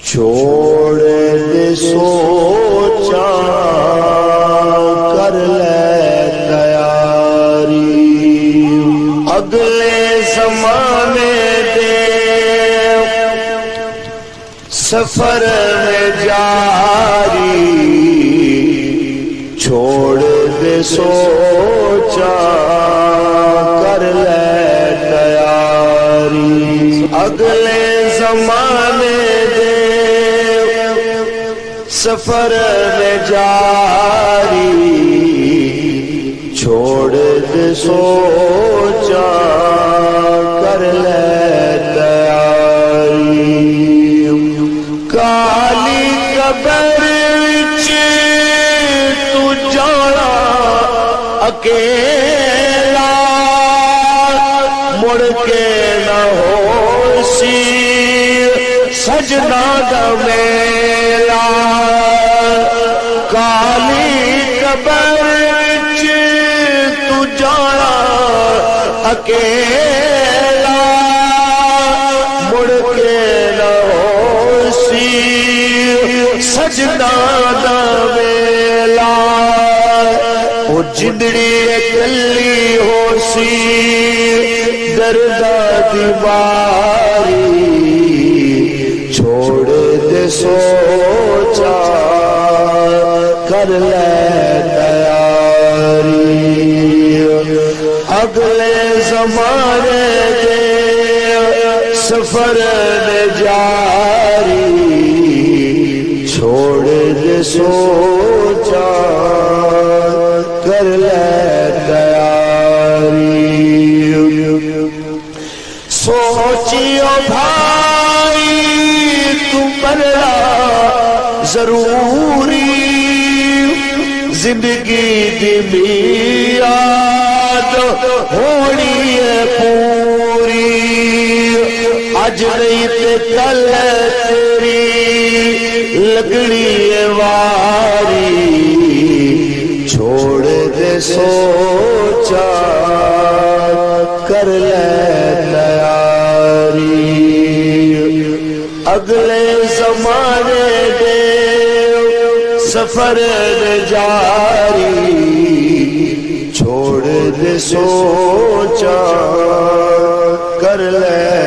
چھوڑ دے سوچا کر لے تیاری اگلے زمانے دے سفر میں جاری چھوڑ دے سوچا کر لے تیاری اگلے زمانے دے سفر میں جاری چھوڑ دے سوچا کر لے تیاری کالی قبر وچ تو جانا اکیلا مڑ کے نہ ہوسی سجدہ دا میلا کالی قبر وچ تو جانا اکیلا مڑ کے نہ ہوسی سجدہ دا میلا او جندڑی کلی ہوسی دردہ دی باری چھوڑ دے سوچا کر لے تیاری اگلے زمانے دے سفر میں جاری چھوڑ دے سوچا کر لے تیاری سوچیو بھائی تو مرنا ضروری زندگی دی میعاد ہونی ہے پوری اج نہیں تے کل تیری لگنی ہے واری چھوڑ دے سوچا کر لے تیاری اگلے زمانے دے سفر جاری چھوڑ دے سوچا کر لے